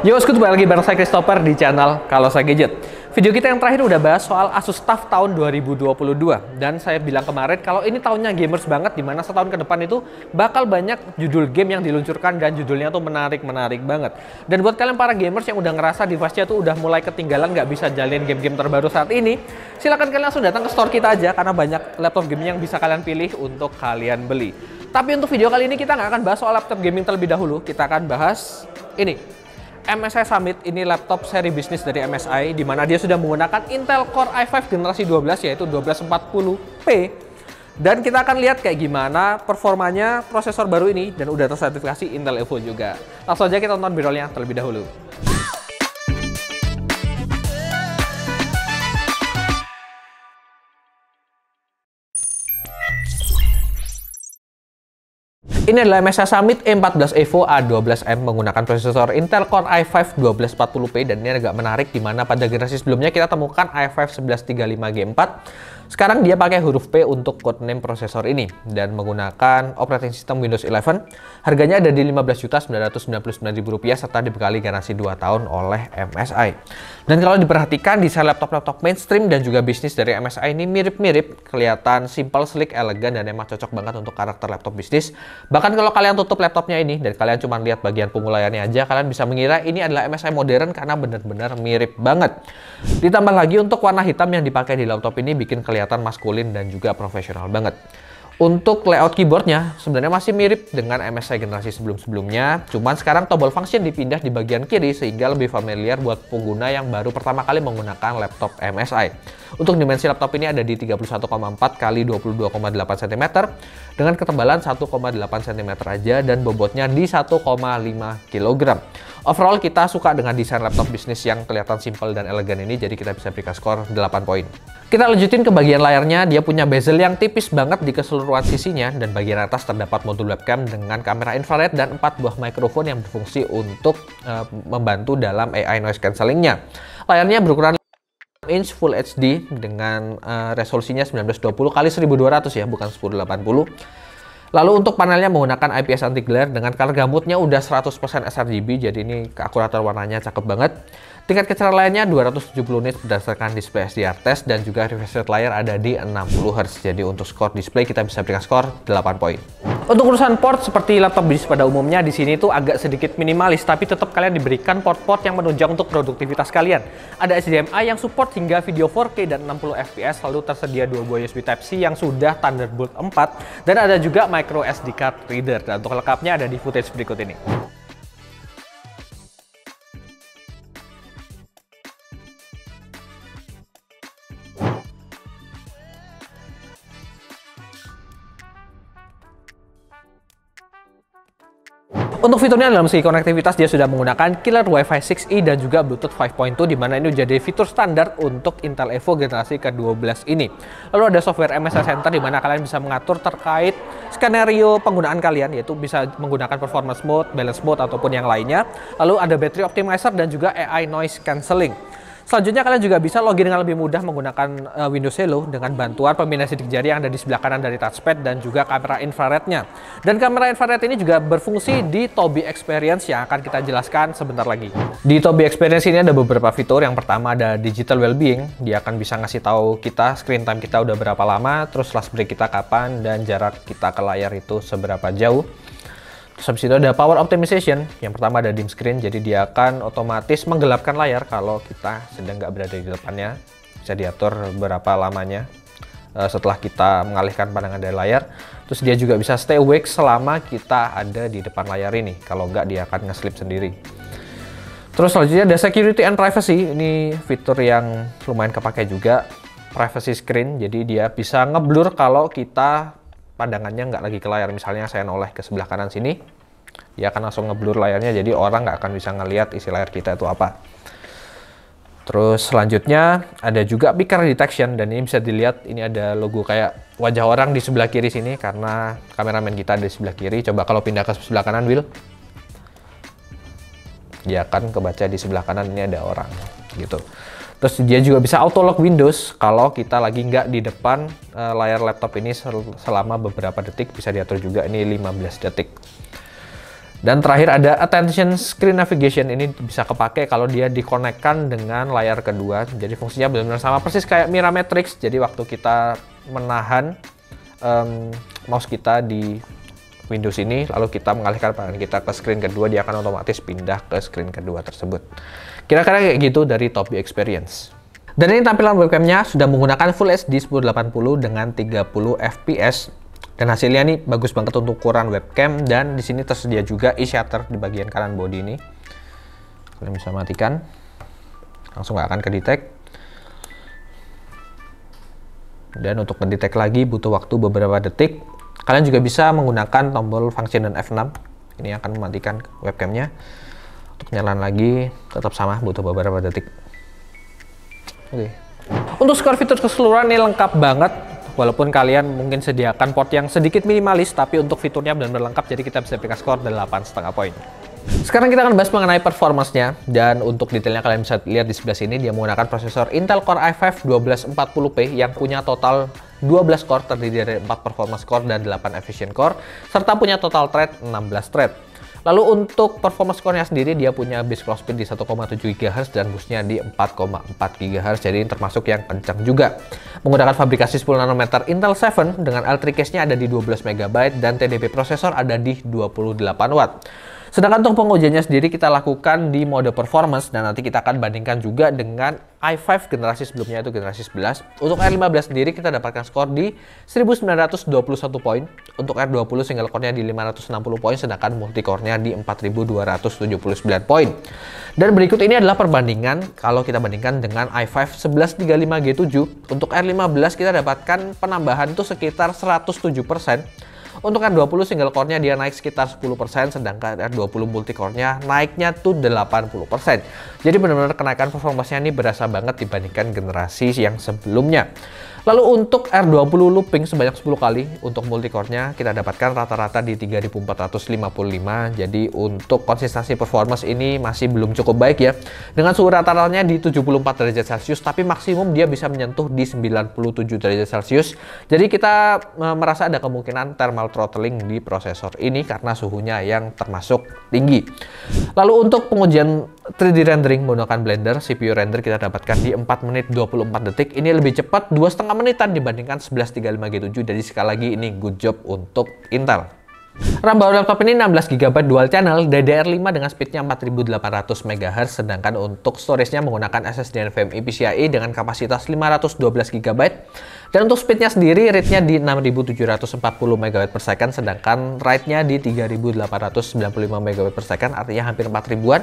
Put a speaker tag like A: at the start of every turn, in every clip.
A: Yo, kembali lagi bareng saya Christopher di channel Kalau Saya Gadget. Video kita yang terakhir udah bahas soal Asus TUF tahun 2022. Dan saya bilang kemarin kalau ini tahunnya gamers banget, dimana setahun ke depan itu bakal banyak judul game yang diluncurkan dan judulnya tuh menarik banget. Dan buat kalian para gamers yang udah ngerasa device-nya tuh udah mulai ketinggalan, nggak bisa jalin game-game terbaru saat ini, silahkan kalian langsung datang ke store kita aja, karena banyak laptop gaming yang bisa kalian pilih untuk kalian beli. Tapi untuk video kali ini kita nggak akan bahas soal laptop gaming terlebih dahulu, kita akan bahas ini. MSI Summit ini laptop seri bisnis dari MSI, di mana dia sudah menggunakan Intel Core i5 generasi 12 yaitu 1240p. Dan kita akan lihat kayak gimana performanya prosesor baru ini dan udah tersertifikasi Intel Evo juga. Langsung aja kita tonton video-nya terlebih dahulu. Ini adalah MSI Summit E14 Evo A12M menggunakan prosesor Intel Core i5 1240p, dan ini agak menarik di mana pada generasi sebelumnya kita temukan i5 1135G4. Sekarang dia pakai huruf P untuk codename prosesor ini dan menggunakan operating system Windows 11. Harganya ada di Rp15.999.000 serta dibekali garansi 2 tahun oleh MSI. Dan kalau diperhatikan desain laptop-laptop mainstream dan juga bisnis dari MSI ini mirip-mirip, kelihatan simple, sleek, elegan, dan emang cocok banget untuk karakter laptop bisnis. Bahkan kalau kalian tutup laptopnya ini dan kalian cuma lihat bagian pemulaiannya aja, kalian bisa mengira ini adalah MSI modern karena benar-benar mirip banget. Ditambah lagi untuk warna hitam yang dipakai di laptop ini bikin kelihatan maskulin dan juga profesional banget. Untuk layout keyboardnya sebenarnya masih mirip dengan MSI generasi sebelum-sebelumnya, cuman sekarang tombol function dipindah di bagian kiri sehingga lebih familiar buat pengguna yang baru pertama kali menggunakan laptop MSI. Untuk dimensi laptop ini ada di 31,4 x 22,8 cm dengan ketebalan 1,8 cm aja dan bobotnya di 1,5 kg. Overall kita suka dengan desain laptop bisnis yang kelihatan simple dan elegan ini, jadi kita bisa berikan skor 8 poin. Kita lanjutin ke bagian layarnya, dia punya bezel yang tipis banget di keseluruhan sisinya, dan bagian atas terdapat modul webcam dengan kamera infrared dan 4 buah mikrofon yang berfungsi untuk membantu dalam AI noise cancellingnya. Layarnya berukuran 6 inch Full HD dengan resolusinya 1920 x 1200 ya, bukan 1080. Lalu untuk panelnya menggunakan IPS anti glare dengan color gamutnya udah 100% sRGB, jadi ini keakuratan warnanya cakep banget. Tingkat kecerdasan layarnya 270 nits berdasarkan display SDR test, dan juga refresh rate layar ada di 60 Hz. Jadi untuk skor display kita bisa berikan skor 8 poin. Untuk urusan port seperti laptop bisnis pada umumnya di sini tuh agak sedikit minimalis, tapi tetap kalian diberikan port-port yang menunjang untuk produktivitas kalian. Ada HDMI yang support hingga video 4K dan 60 fps, lalu tersedia 2 buah USB Type-C yang sudah Thunderbolt 4, dan ada juga micro SD card reader. Dan untuk lengkapnya ada di footage berikut ini. Untuk fiturnya dalam segi konektivitas dia sudah menggunakan killer Wi-Fi 6E dan juga Bluetooth 5.2, di mana ini jadi fitur standar untuk Intel Evo generasi ke-12 ini. Lalu ada software MSI Center di mana kalian bisa mengatur terkait skenario penggunaan kalian, yaitu bisa menggunakan performance mode, balance mode, ataupun yang lainnya. Lalu ada battery optimizer dan juga AI noise cancelling. Selanjutnya kalian juga bisa login dengan lebih mudah menggunakan Windows Hello dengan bantuan pemindah sidik jari yang ada di sebelah kanan dari touchpad dan juga kamera infrarednya. Dan kamera infrared ini juga berfungsi di Tobii Experience yang akan kita jelaskan sebentar lagi. Di Tobii Experience ini ada beberapa fitur. Yang pertama ada digital well-being. Dia akan bisa ngasih tahu kita screen time kita udah berapa lama, terus last break kita kapan, dan jarak kita ke layar itu seberapa jauh. Terus habis itu ada power optimization. Yang pertama ada dim screen, jadi dia akan otomatis menggelapkan layar kalau kita sedang nggak berada di depannya. Bisa diatur berapa lamanya setelah kita mengalihkan pandangan dari layar. Terus dia juga bisa stay awake selama kita ada di depan layar ini. Kalau nggak dia akan nge-sleep sendiri. Terus selanjutnya ada security and privacy. Ini fitur yang lumayan kepakai juga. Privacy screen, jadi dia bisa ngeblur kalau kita pandangannya nggak lagi ke layar. Misalnya saya noleh ke sebelah kanan sini, dia akan langsung ngeblur layarnya, jadi orang nggak akan bisa ngelihat isi layar kita itu apa. Terus selanjutnya ada juga picker detection, dan ini bisa dilihat ini ada logo kayak wajah orang di sebelah kiri sini karena kameramen kita ada di sebelah kiri. Coba kalau pindah ke sebelah kanan, Will, dia akan kebaca di sebelah kanan ini ada orang gitu. Terus dia juga bisa auto lock Windows kalau kita lagi nggak di depan layar laptop ini selama beberapa detik, bisa diatur juga ini 15 detik. Dan terakhir ada attention screen navigation, ini bisa kepake kalau dia dikonekkan dengan layar kedua. Jadi fungsinya benar-benar sama persis kayak Miramatrix. Jadi waktu kita menahan mouse kita di Windows ini, lalu kita mengalihkan pandangan kita ke screen kedua, dia akan otomatis pindah ke screen kedua tersebut. Kira-kira kayak gitu dari Top View Experience. Dan ini tampilan webcamnya sudah menggunakan Full HD 1080 dengan 30 fps. Dan hasilnya nih bagus banget untuk ukuran webcam, dan di sini tersedia juga e-shutter di bagian kanan body ini. Kalian bisa matikan, langsung nggak akan kedetek. Dan untuk mendetek lagi butuh waktu beberapa detik. Kalian juga bisa menggunakan tombol function dan F6. Ini akan mematikan webcamnya. Untuk nyalain lagi tetap sama, butuh beberapa detik. Oke. Untuk skor fitur keseluruhan ini lengkap banget. Walaupun kalian mungkin sediakan port yang sedikit minimalis, tapi untuk fiturnya benar-benar lengkap, jadi kita bisa berikan skor 8,5 poin. Sekarang kita akan bahas mengenai performance-nya, dan untuk detailnya kalian bisa lihat di sebelah sini. Dia menggunakan prosesor Intel Core i5 1240p yang punya total 12 core, terdiri dari 4 performance core dan 8 efficient core, serta punya total thread 16 thread. Lalu untuk performance core-nya sendiri, dia punya base clock speed di 1,7 GHz dan boost-nya di 4,4 GHz, jadi ini termasuk yang kencang juga. Menggunakan fabrikasi 10 nanometer Intel 7 dengan L3 cache-nya ada di 12 MB dan TDP prosesor ada di 28 Watt. Sedangkan untuk pengujiannya sendiri kita lakukan di mode performance, dan nanti kita akan bandingkan juga dengan i5 generasi sebelumnya, itu generasi 11. Untuk R15 sendiri kita dapatkan skor di 1921 poin, untuk R20 single core-nya di 560 poin, sedangkan multi core-nya di 4279 poin. Dan berikut ini adalah perbandingan kalau kita bandingkan dengan i5 1135G7. Untuk R15 kita dapatkan penambahan itu sekitar 107%. Untuk R20 single core-nya dia naik sekitar 10%, sedangkan R20 multi core-nya naiknya tuh 80%. Jadi benar-benar kenaikan performanya ini berasa banget dibandingkan generasi yang sebelumnya. Lalu untuk R20 looping sebanyak 10 kali, untuk multi core-nya kita dapatkan rata-rata di 3455. Jadi untuk konsistensi performance ini masih belum cukup baik ya. Dengan suhu rata-ratanya di 74 derajat Celcius, tapi maksimum dia bisa menyentuh di 97 derajat Celcius. Jadi kita merasa ada kemungkinan thermal throttling di prosesor ini karena suhunya yang termasuk tinggi. Lalu untuk pengujian 3D rendering menggunakan Blender, CPU render kita dapatkan di 4 menit 24 detik. Ini lebih cepat 2,5 menitan dibandingkan 1135G7. Jadi sekali lagi ini good job untuk Intel. RAM baru laptop ini 16GB dual channel DDR5 dengan speednya 4800 MHz, sedangkan untuk storage-nya menggunakan SSD NVMe PCIe dengan kapasitas 512GB. Dan untuk speednya sendiri, rate-nya di 6740 MB per second, sedangkan write-nya di 3895 MB per second, artinya hampir 4000-an.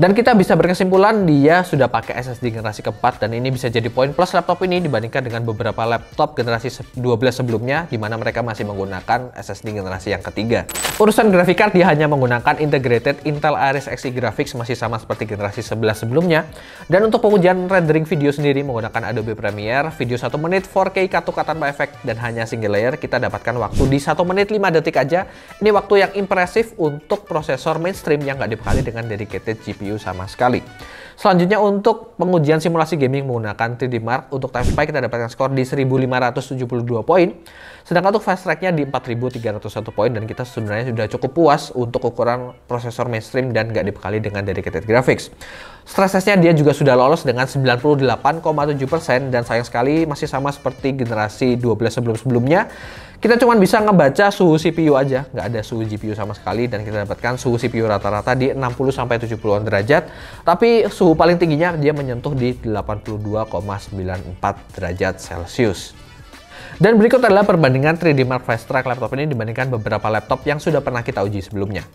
A: Dan kita bisa berkesimpulan dia sudah pakai SSD generasi keempat, dan ini bisa jadi poin plus laptop ini dibandingkan dengan beberapa laptop generasi 12 sebelumnya, di mana mereka masih menggunakan SSD generasi yang ketiga. Urusan grafik card, dia hanya menggunakan integrated Intel Iris Xe Graphics, masih sama seperti generasi 11 sebelumnya. Dan untuk pengujian rendering video sendiri menggunakan Adobe Premiere, video 1 menit 4K katuk tanpa efek dan hanya single layer, kita dapatkan waktu di 1 menit 5 detik aja. Ini waktu yang impresif untuk prosesor mainstream yang nggak dibekali dengan dedicated GPU sama sekali. Selanjutnya untuk pengujian simulasi gaming menggunakan 3D Mark, untuk time spy kita dapatkan skor di 1572 poin. Sedangkan untuk fast track-nya di 4301 poin, dan kita sebenarnya sudah cukup puas untuk ukuran prosesor mainstream dan nggak dibekali dengan dedicated graphics. Stress test-nya dia juga sudah lolos dengan 98,7%, dan sayang sekali masih sama seperti generasi 12 sebelum-sebelumnya. Kita cuma bisa ngebaca suhu CPU aja, nggak ada suhu GPU sama sekali, dan kita dapatkan suhu CPU rata-rata di 60-70an derajat, tapi suhu paling tingginya dia menyentuh di 82,94 derajat Celcius. Dan berikut adalah perbandingan 3D Mark Fast Track laptop ini dibandingkan beberapa laptop yang sudah pernah kita uji sebelumnya.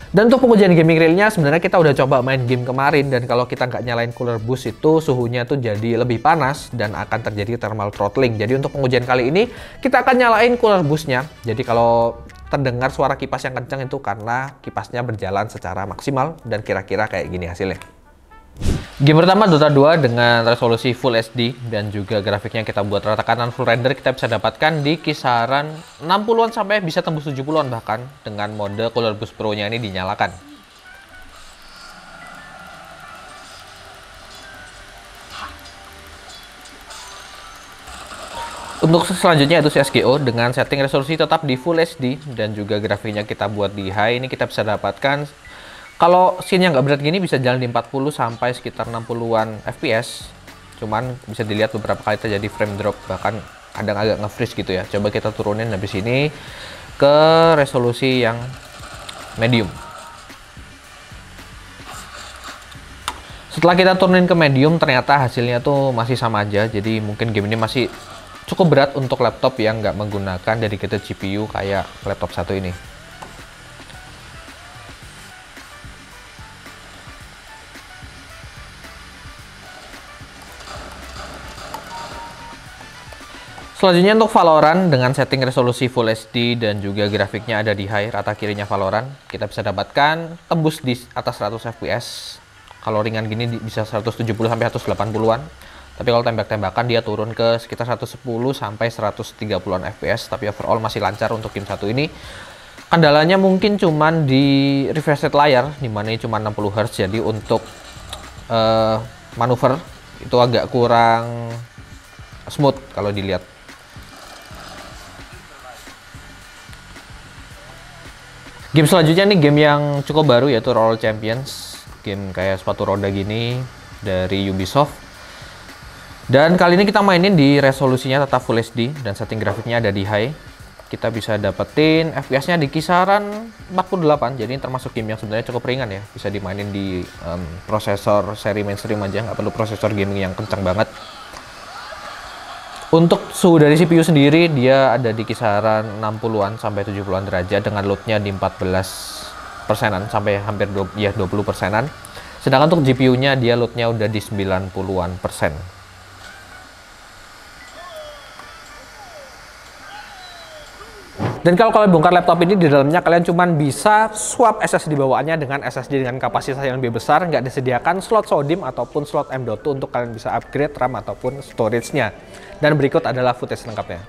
A: Dan untuk pengujian gaming realnya sebenarnya kita udah coba main game kemarin, dan kalau kita nggak nyalain cooler boost itu suhunya tuh jadi lebih panas dan akan terjadi thermal throttling. Jadi untuk pengujian kali ini kita akan nyalain cooler boostnya. Jadi kalau terdengar suara kipas yang kencang itu karena kipasnya berjalan secara maksimal, dan kira-kira kayak gini hasilnya. Game pertama Dota 2 dengan resolusi Full HD dan juga grafiknya kita buat rata kanan full render, kita bisa dapatkan di kisaran 60-an sampai bisa tembus 70-an bahkan dengan mode Cooler Boost Pro-nya ini dinyalakan. Untuk selanjutnya itu CSGO dengan setting resolusi tetap di Full HD dan juga grafiknya kita buat di high. Ini kita bisa dapatkan kalau scene-nya nggak berat gini bisa jalan di 40 sampai sekitar 60-an FPS. Cuman bisa dilihat beberapa kali terjadi frame drop, bahkan kadang agak nge-freeze gitu ya. Coba kita turunin habis ini ke resolusi yang medium. Setelah kita turunin ke medium, ternyata hasilnya tuh masih sama aja. Jadi mungkin game ini masih cukup berat untuk laptop yang nggak menggunakan dedicated GPU kayak laptop satu ini. Selanjutnya untuk Valorant dengan setting resolusi Full HD dan juga grafiknya ada di high, rata kirinya Valorant, kita bisa dapatkan tembus di atas 100 FPS. Kalau ringan gini bisa 170 sampai 180-an. Tapi kalau tembak-tembakan dia turun ke sekitar 110 sampai 130-an FPS, tapi overall masih lancar untuk game satu ini. Kendalanya mungkin cuman di refresh rate layar, dimana ini cuma 60 Hz, jadi untuk manuver itu agak kurang smooth kalau dilihat. Game selanjutnya nih game yang cukup baru yaitu Roller Champions, game kayak sepatu roda gini dari Ubisoft. Dan kali ini kita mainin di resolusinya tetap Full HD dan setting grafiknya ada di high. Kita bisa dapetin FPS-nya di kisaran 48, jadi ini termasuk game yang sebenarnya cukup ringan ya. Bisa dimainin di prosesor seri mainstream aja, nggak perlu prosesor gaming yang kencang banget. Untuk suhu dari CPU sendiri dia ada di kisaran 60-an sampai 70-an derajat dengan loadnya di 14%-an sampai hampir 20%-an. Sedangkan untuk GPU-nya dia loadnya udah di 90-an persen. Dan kalau kalian bongkar laptop ini, di dalamnya kalian cuma bisa swap SSD bawaannya dengan SSD dengan kapasitas yang lebih besar, nggak disediakan slot SODIMM ataupun slot M.2 untuk kalian bisa upgrade RAM ataupun storage-nya. Dan berikut adalah footage lengkapnya.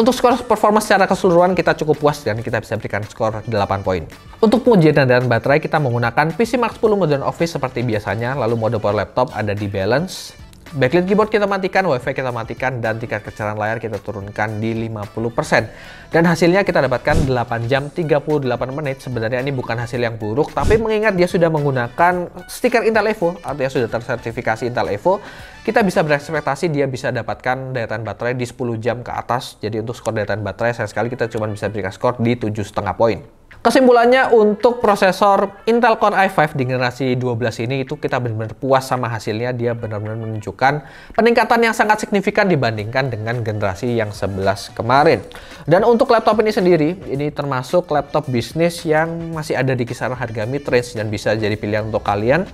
A: Untuk skor performa secara keseluruhan kita cukup puas dan kita bisa berikan skor 8 poin. Untuk pengujian dan baterai kita menggunakan PC Mark 10 Modern Office seperti biasanya, lalu mode power laptop ada di balance. Backlit keyboard kita matikan, WiFi kita matikan, dan tingkat kecerahan layar kita turunkan di 50%. Dan hasilnya kita dapatkan 8 jam 38 menit. Sebenarnya ini bukan hasil yang buruk, tapi mengingat dia sudah menggunakan stiker Intel Evo, artinya sudah tersertifikasi Intel Evo, kita bisa berekspektasi dia bisa dapatkan daya tahan baterai di 10 jam ke atas. Jadi untuk skor daya tahan baterai, sayang sekali kita cuma bisa berikan skor di 7,5 poin. Kesimpulannya untuk prosesor Intel Core i5 di generasi 12 ini itu kita benar-benar puas sama hasilnya. Dia benar-benar menunjukkan peningkatan yang sangat signifikan dibandingkan dengan generasi yang 11 kemarin. Dan untuk laptop ini sendiri, ini termasuk laptop bisnis yang masih ada di kisaran harga mid-range dan bisa jadi pilihan untuk kalian.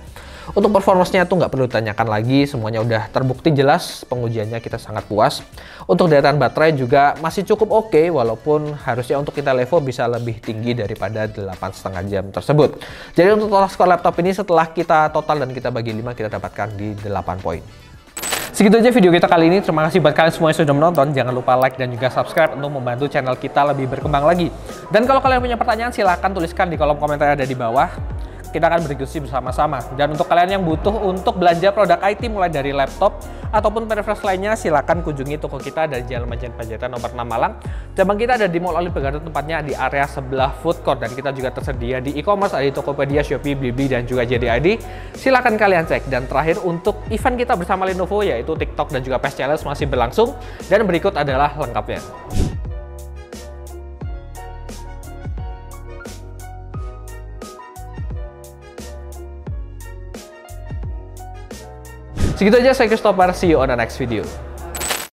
A: Untuk performance-nya tuh nggak perlu ditanyakan lagi, semuanya udah terbukti jelas, pengujiannya kita sangat puas. Untuk daya tahan baterai juga masih cukup oke, walaupun harusnya untuk Intel Evo bisa lebih tinggi daripada 8,5 jam tersebut. Jadi untuk total skor laptop ini setelah kita total dan kita bagi 5, kita dapatkan di 8 poin. Segitu aja video kita kali ini. Terima kasih buat kalian semua yang sudah menonton. Jangan lupa like dan juga subscribe untuk membantu channel kita lebih berkembang lagi. Dan kalau kalian punya pertanyaan, silahkan tuliskan di kolom komentar yang ada di bawah. Kita akan berdiskusi bersama-sama. Dan untuk kalian yang butuh untuk belanja produk IT mulai dari laptop ataupun peripheral lainnya, silakan kunjungi toko kita dari Jalan Majen Panjaitan nomor 6 Malang. Cabang kita ada di Mall Olive Garden, tempatnya di area sebelah food court, dan kita juga tersedia di e-commerce, ada di Tokopedia, Shopee, Blibli, dan juga JDID. Silakan kalian cek. Dan terakhir untuk event kita bersama Lenovo yaitu TikTok dan juga PES Challenge masih berlangsung, dan berikut adalah lengkapnya. Segitu aja, saya Christopher. See you on the next video.